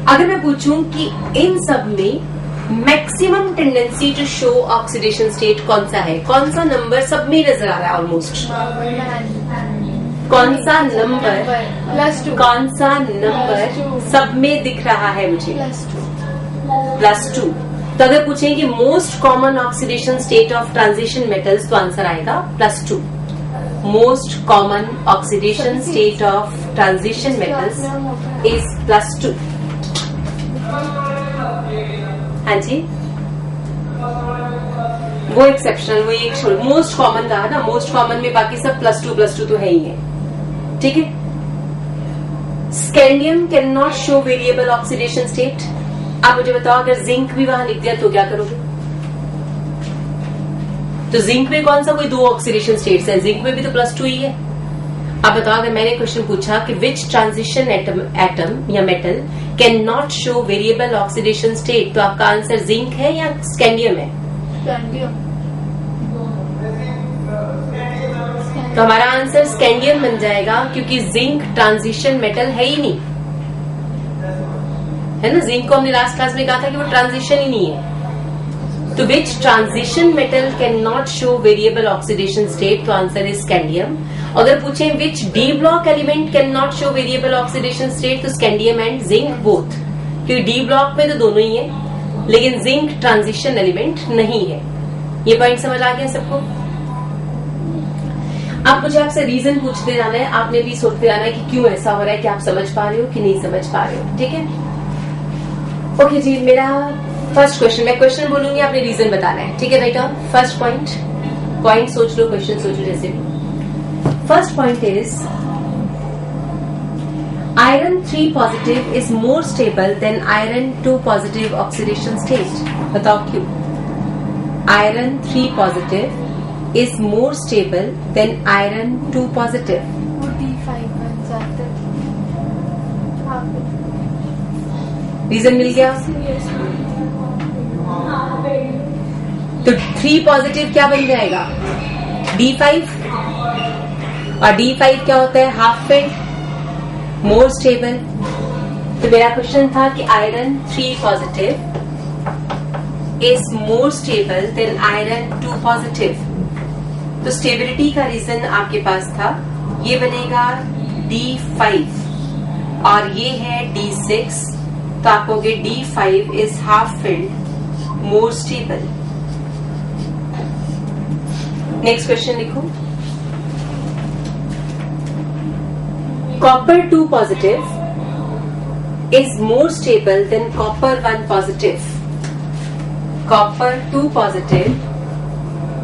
अगर मैं पूछूं कि इन सब में maximum tendency to show oxidation state कौन सा है, कौन सा नंबर सब में नजर आ रहा है ऑलमोस्ट, कौन सा नंबर कौन सा नंबर सब में दिख रहा है मुझे, +2। तो अगर पूछें कि most common oxidation state of transition metals तो आंसर आएगा +2। Most common oxidation state of transition metals is +2। हाँ जी, वो एक्सेप्शनल, वो एक मोस्ट कॉमन रहा ना, मोस्ट कॉमन में बाकी सब +2 तो है ही है। ठीक है। Scandium can not show variable oxidation state. आप मुझे बताओ, अगर जिंक भी वहां लिख दिया तो क्या करोगे? तो जिंक में कौन सा कोई 2 ऑक्सीडेशन स्टेट्स है, जिंक में भी तो +2 ही है। आप बताओ, अगर मैंने क्वेश्चन पूछा कि विच ट्रांजिशन एटम या metal can not show variable oxidation state, तो आपका आंसर जिंक है या स्कैंडियम है? स्कैंडियम। तो हमारा आंसर स्कैंडियम बन जाएगा, क्योंकि जिंक ट्रांजिशन मेटल है ही नहीं, है ना। जिंक को हमने लास्ट क्लास में कहा था कि वो ट्रांजिशन ही नहीं है। तो which transition metal can not show variable oxidation state, तो आंसर इज स्कैंडियम। अगर पूछें which D block element can not show variable oxidation state, तो स्कैंडियम एंड जिंक बोथ, क्योंकि डी ब्लॉक में तो दोनों ही है, लेकिन जिंक ट्रांजिशन एलिमेंट नहीं है। ये पॉइंट समझ आ गया सबको? आप मुझे आपसे रीजन पूछते जाना है, आपने भी सोचते जाना है कि क्यों ऐसा हो रहा है, कि आप समझ पा रहे हो कि नहीं समझ पा रहे हो। ठीक है, ओके जी। मेरा फर्स्ट क्वेश्चन, मैं क्वेश्चन बोलूंगी, आपने रीजन बताना है। ठीक है बेटा, फर्स्ट पॉइंट सोच लो, क्वेश्चन सोचो जैसे भी। First point is iron 3 positive is more stable than iron 2 positive oxidation state। बताओ क्यों? iron 3 positive is more stable than iron 2 positive। वो D5 बन जाता है। रीजन मिल गया? तो 3 पॉजिटिव क्या बन जाएगा? D5। और D5 क्या होता है? हाफ फिल्ड, मोर स्टेबल। तो मेरा क्वेश्चन था कि iron 3 positive is more stable then iron 2 positive. तो स्टेबिलिटी का रीजन आपके पास था, ये बनेगा D5 और ये है D6, तो आप कहोगे D5 is half filled, more stable. Next question लिखो। Copper 2 positive is more stable than copper 1 positive। Copper 2 positive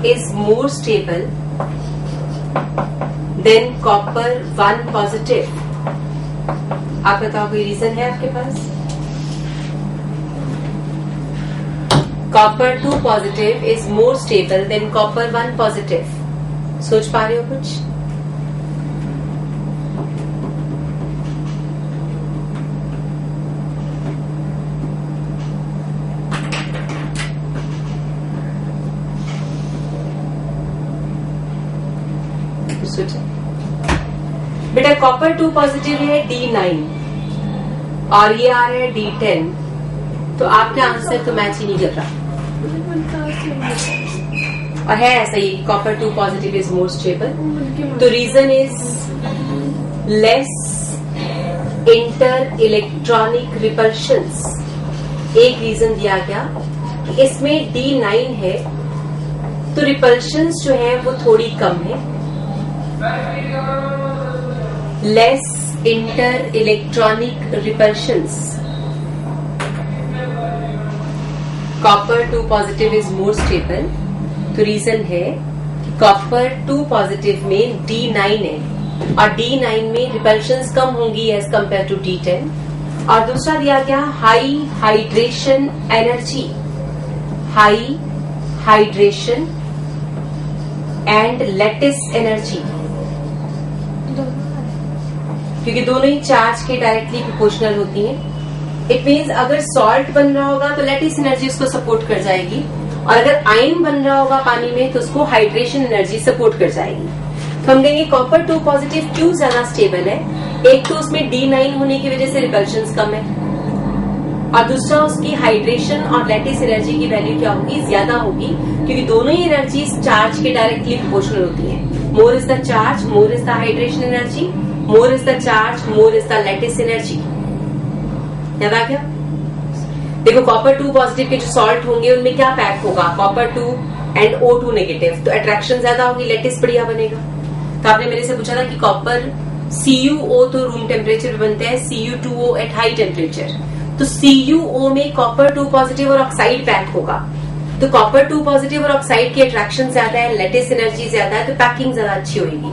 is more stable than copper 1 positive। आप बताओ, कोई रीजन है आपके पास? Copper 2 positive is more stable than copper 1 positive। सोच पा रहे हो कुछ? बेटा कॉपर 2 पॉजिटिव है D9 और ये आ रहा है D10, तो आपका आंसर तो मैच ही नहीं कर रहा। और है ऐसा ही, copper 2 positive is more stable. तो reason is less inter electronic repulsions. एक रीजन दिया गया कि इसमें D9 है तो रिपल्शंस जो है वो थोड़ी कम है, less inter electronic repulsions. Copper 2 positive is more stable, तो रीजन है कि कॉपर 2 पॉजिटिव में D9 है और D9 में रिपल्शंस कम होंगी एज कंपेयर टू D10। और दूसरा दिया गया high hydration energy, high hydration and lattice energy, क्योंकि दोनों ही चार्ज के डायरेक्टली प्रोपोर्शनल होती हैं। इट मीन्स अगर सॉल्ट बन रहा होगा तो लैटिस एनर्जी उसको सपोर्ट कर जाएगी, और अगर आयन बन रहा होगा पानी में तो उसको हाइड्रेशन एनर्जी सपोर्ट कर जाएगी। तो हम कहेंगे कॉपर 2 पॉजिटिव क्यों ज्यादा स्टेबल है? एक तो उसमें D9 होने की वजह से रिपल्शंस कम है, और दूसरा उसकी हाइड्रेशन और लैटिस एनर्जी की वैल्यू क्या होगी, ज्यादा होगी, क्योंकि दोनों ही एनर्जी चार्ज के डायरेक्टली प्रोपोर्शनल होती है। More is the charge, more is the hydration energy, more is the charge, more is the lattice energy. याद आ गया? देखो कॉपर 2 पॉजिटिव के जो सॉल्ट होंगे उनमें क्या पैक होगा, कॉपर 2 एंड O2 नेगेटिव, तो अट्रैक्शन ज्यादा होगी, लैटिस बढ़िया बनेगा। तो आपने मेरे से पूछा था कि कॉपर CuO तो रूम टेम्परेचर पे बनता है, Cu2O एट हाई टेम्परेचर, तो CuO में कॉपर 2 पॉजिटिव और ऑक्साइड पैक होगा। तो कॉपर 2 पॉजिटिव और ऑक्साइड की अट्रैक्शन ज्यादा है, लैटिस एनर्जी ज्यादा है, तो पैकिंग ज्यादा अच्छी होगी।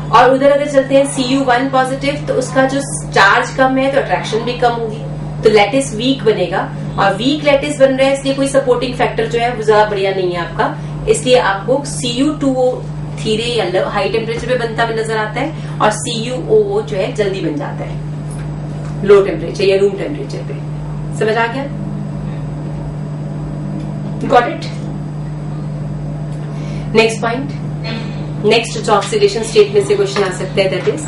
और उधर अगर चलते हैं Cu1 पॉजिटिव, तो उसका जो चार्ज कम है तो अट्रैक्शन भी कम होगी, तो लैटिस वीक बनेगा। और वीक लैटिस बन रहा है इसलिए कोई सपोर्टिंग फैक्टर जो है वो ज्यादा बढ़िया नहीं है आपका, इसलिए आपको Cu2O धीरे या हाई टेम्परेचर पे बनता हुआ नजर आता है, और CuO जो है जल्दी बन जाता है लो टेम्परेचर या रूम टेम्परेचर पे। समझ आ गया? Got it? Next point, next जो ऑक्सीडेशन स्टेट में से क्वेश्चन आ सकता है, that is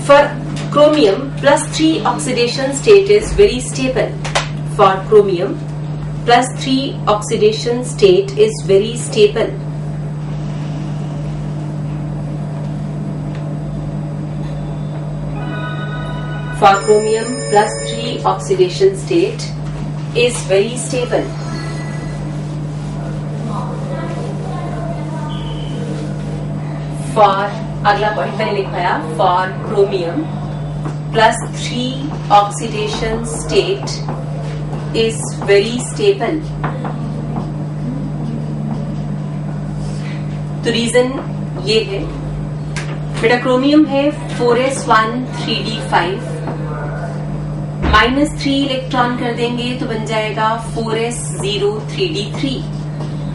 for chromium +3 oxidation state is very stable. For chromium +3 oxidation state is very stable. For chromium +3 oxidation state is very stable. For अगला point मैंने लिखवाया, for chromium +3 oxidation state is very stable. तो reason ये है बेटा, chromium है 4s1 3d5, -3 electron कर देंगे तो बन जाएगा 4s0 3d3।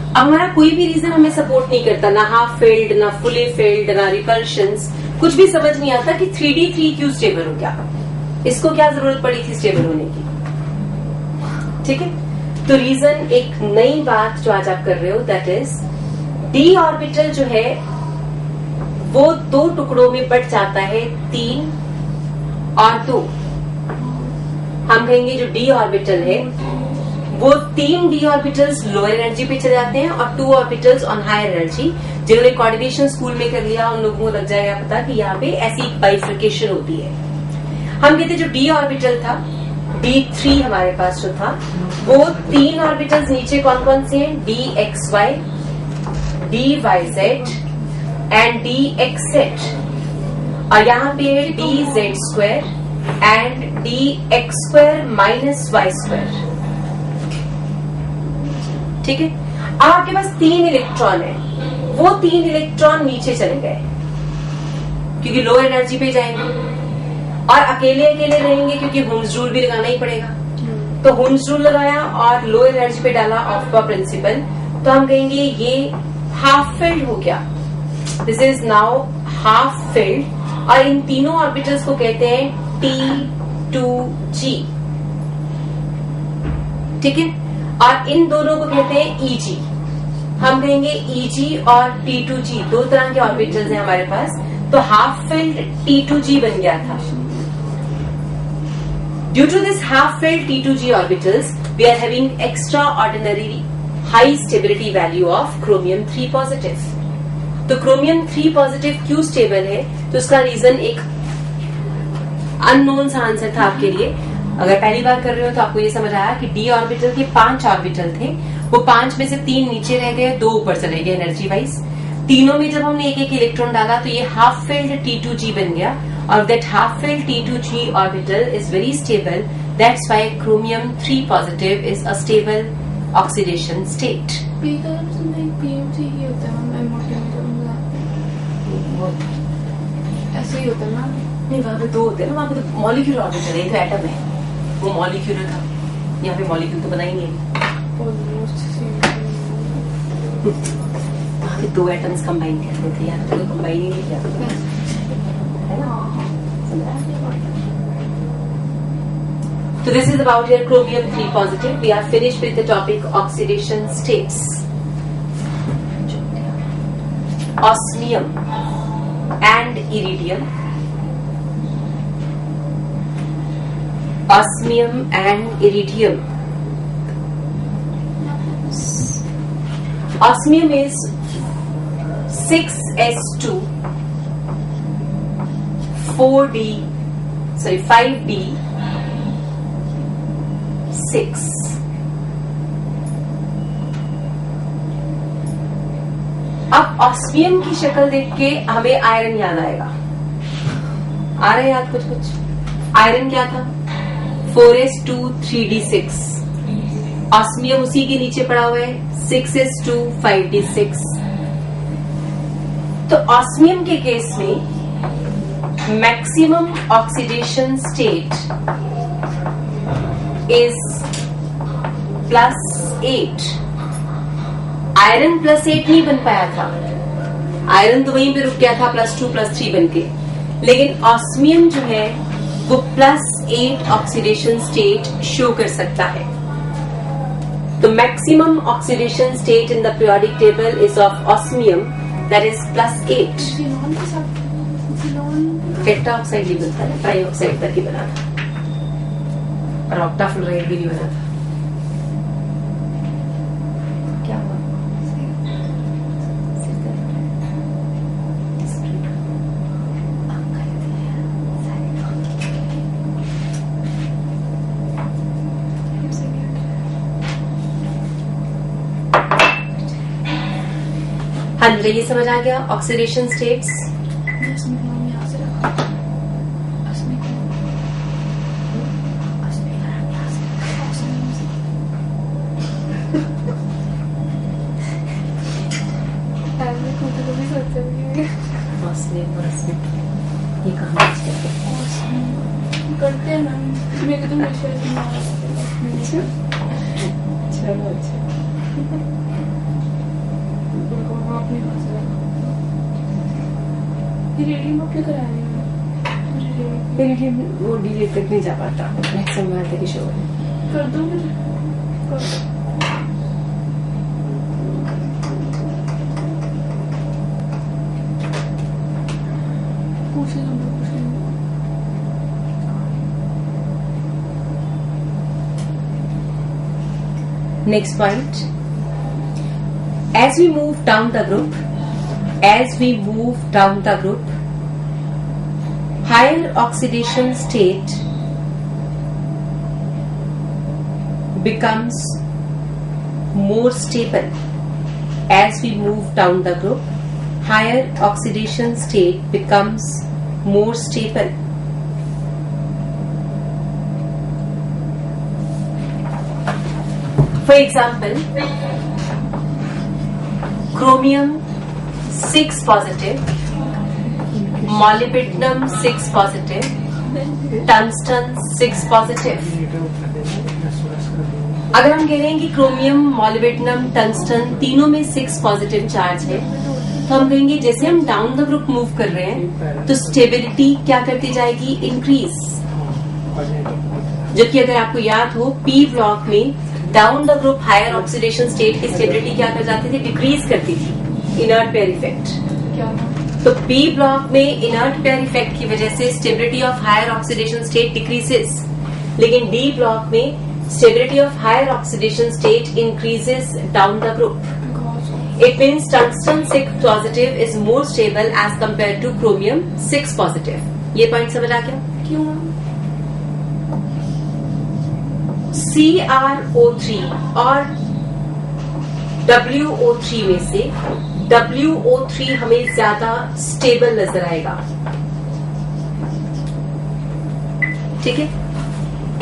अब हमारा कोई भी रीजन हमें सपोर्ट नहीं करता, ना हाफ फिल्ड, ना फुली फिल्ड, ना रिपल्शंस, कुछ भी समझ नहीं आता कि 3d3 क्यों स्टेबल हो गया, इसको क्या जरूरत पड़ी थी स्टेबल होने की। ठीक है, तो रीजन एक नई बात जो आज आप कर रहे हो, दैट इज डी ऑर्बिटल जो है वो 2 टुकड़ों में बट जाता है, 3 और 2। हम कहेंगे जो डी ऑर्बिटल है वो 3 डी ऑर्बिटल्स लोअर एनर्जी पे चले जाते हैं और 2 ऑर्बिटल्स ऑन हायर एनर्जी। जिन्होंने कोऑर्डिनेशन स्कूल में कर लिया उन लोगों को लग जाएगा पता कि यहाँ पे ऐसी बाइफर्केशन होती है। हम कहते जो डी ऑर्बिटल था, D3 हमारे पास जो था, वो 3 ऑर्बिटल्स नीचे कौन कौन से हैं, DXY, DYZ एंड DXZ, और यहाँ पे है DZ² एंड DX² - Y²। ठीक है, अब आपके पास 3 इलेक्ट्रॉन है, वो 3 इलेक्ट्रॉन नीचे चले गए क्योंकि लो एनर्जी पे जाएंगे, और अकेले अकेले रहेंगे क्योंकि हुम्स रूल भी लगाना ही पड़ेगा। तो हुम्स रूल लगाया और लो एनर्जी पे डाला ऑफ प्रिंसिपल, तो हम कहेंगे ये हाफ फिल्ड हो गया, this is now half filled. और इन तीनों ऑर्बिटल्स को कहते हैं T2G। ठीक है, और इन दोनों को कहते हैं EG। हम कहेंगे EG और T2G 2 तरह के ऑर्बिटल्स हैं हमारे पास, तो हाफ फिल्ड T2G बन गया था। Due to this half-filled T2G orbitals, we are having extraordinary high stability value of chromium 3 positive. तो chromium 3 positive क्यों स्टेबल है, तो उसका रीजन एक अननोन सा आंसर था आपके लिए। अगर पहली बार कर रहे हो तो आपको ये समझ आया कि डी ऑर्बिटल के 5 ऑर्बिटल थे, वो 5 में से 3 नीचे रह गए, 2 ऊपर चले गए एनर्जी वाइज। तीनों में जब हमने एक एक इलेक्ट्रॉन डाला तो ये हाफ फिल्ड T2G बन गया, और that half filled T2G orbital is very stable. That's why chromium 3 positive is a stable oxidation state. PMC ही होता है, ऐसे ही होता है ना? नहीं, वहाँ पे 2 होते हैं ना, वहाँ पे तो मॉलिक्यूलर ऑर्बिटल है, तो एटम है, वो मॉलिक्यूलर था, यहाँ पे मॉलिक्यूल तो बना ही नहीं है। वहाँ पे 2 एटम्स कंबाइन करते थे, यहाँ तो कंबाइन ही नहीं किया, है ना? So this is about your chromium 3 positive. We are finished with the topic oxidation states. Osmium and iridium. osmium and iridium. Osmium is 6s2 5d 6. अब ऑस्मियम की शक्ल देख के हमें आयरन याद आएगा। आ रहा है याद कुछ? आयरन क्या था? 4s2 3d6। ऑस्मियम उसी के नीचे पड़ा हुआ है 6s2 5d6। तो ऑस्मियम के केस में maximum oxidation state is +8। Iron +8 नहीं बन पाया था, आयरन तो वहीं पे रुक गया था +2 +3 बन के, लेकिन ऑस्मियम जो है वो +8 ऑक्सीडेशन स्टेट शो कर सकता है। तो maximum oxidation state in the periodic table is of osmium, that is +8। Xenon के साथ जिनोन टेट्रा ऑक्साइड नहीं बनता ना, ट्राई ऑक्साइड तक ही बना था, और ऑक्टाफ्लोराइड भी नहीं बना था। क्या हुआ? हाँ जी, ये समझ आ गया ऑक्सीडेशन स्टेट्स। ये कहाँ करते हैं ना, मेरे तो हमेशा चलो अच्छा। रेडियम आप क्या करा रहे हैं? रेडियम वो डिलीट तक नहीं जा पाता, मैक्सिमम वहां तक ही शो है। कर दो फिर, कर दो। पूछ लेंगे। Next point, as we move down the group, higher oxidation state becomes more stable. As we move down the group, higher oxidation state becomes more stable. For example, chromium 6 positive, molybdenum 6 positive, tungsten 6 positive. अगर हम कह रहे हैं कि chromium, molybdenum, tungsten तीनों में 6 positive charge है, तो हम कहेंगे जैसे हम डाउन द ग्रुप मूव कर रहे हैं तो स्टेबिलिटी क्या करती जाएगी? इंक्रीज। जबकि अगर आपको याद हो, पी ब्लॉक में down the group higher oxidation state की स्टेबिलिटी क्या कर जाती थी? डिक्रीज करती थी, इनर्ट पेयर इफेक्ट। क्या? तो पी ब्लॉक में इनर्ट पेयर इफेक्ट की वजह से stability of higher oxidation state decreases, लेकिन डी ब्लॉक में stability of higher oxidation state increases down the group. It means tungsten 6 positive is more stable as compared to chromium 6 positive. ये point समझ आ गया? क्यों? CrO3 और WO3 में से WO3 हमें ज्यादा स्टेबल नजर आएगा। ठीक है,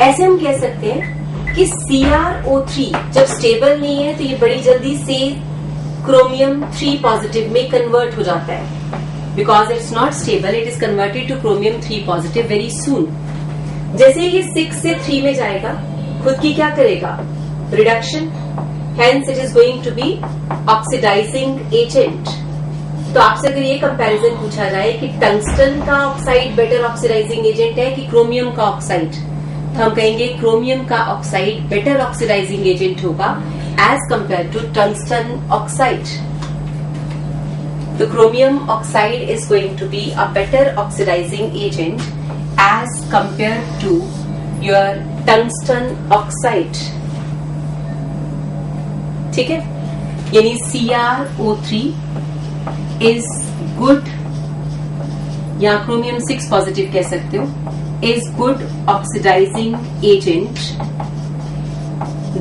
ऐसे हम कह सकते हैं कि CrO3 जब स्टेबल नहीं है तो ये बड़ी जल्दी से क्रोमियम 3 पॉजिटिव में कन्वर्ट हो जाता है। Because it's not stable, it is converted two chromium 3 positive very soon. जैसे ये 6 से 3 में जाएगा, खुद की क्या करेगा? Reduction, hence it is going to be oxidising agent. तो आपसे अगर ये कंपैरिजन पूछा जाए कि टंगस्टन का ऑक्साइड बेटर ऑक्सीडाइजिंग एजेंट है कि क्रोमियम का ऑक्साइड, तो हम कहेंगे क्रोमियम का ऑक्साइड बेटर ऑक्सीडाइजिंग एजेंट होगा as compare to tungsten oxide. तो chromium oxide is going to be a better oxidising agent as compare to your tungsten oxide, ठीक है, यानी CrO3 इज गुड, या क्रोमियम 6 पॉजिटिव कह सकते हो, is good oxidising agent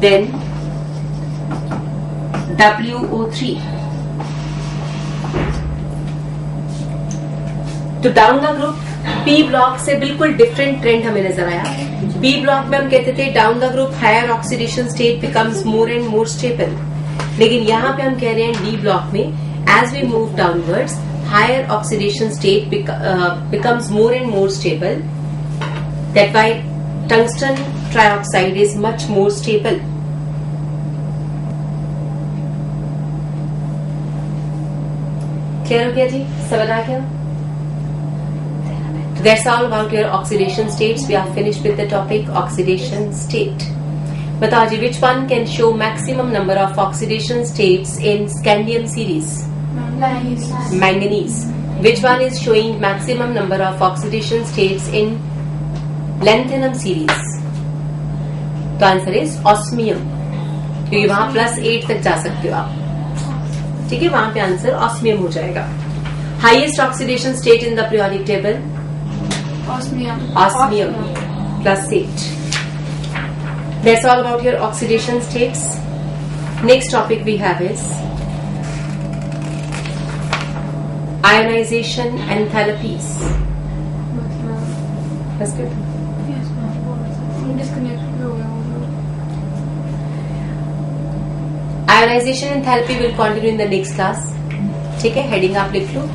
than WO3. तो down the group P block से बिल्कुल डिफरेंट ट्रेंड हमें नजर आया. P ब्लॉक में हम कहते थे down the group higher oxidation state becomes more and more stable, लेकिन यहां पे हम कह रहे हैं D ब्लॉक में as we move downwards higher oxidation state becomes more and more stable, that why tungsten trioxide is much more stable. Clear हो गया जी, समझ आ गया? That's all about your oxidation states. We are finished with the topic oxidation state. बताओ जी, which one can show maximum number of oxidation states in scandium series? Manganese. Which one is showing maximum number of oxidation states in lanthanum series? तो answer is osmium, क्योंकि वहां +8 तक जा सकते हो आप, ठीक है, वहां पे आंसर osmium हो जाएगा. Highest oxidation state in the periodic table? Osmium. Osmium +8. That's all about your oxidation states. Next topic we have is ionization enthalpies. That's good. Yes, ma'am. Disconnected हो गया वो. Ionization enthalpy will continue in the next class. ठीक है, heading आप लिख लो.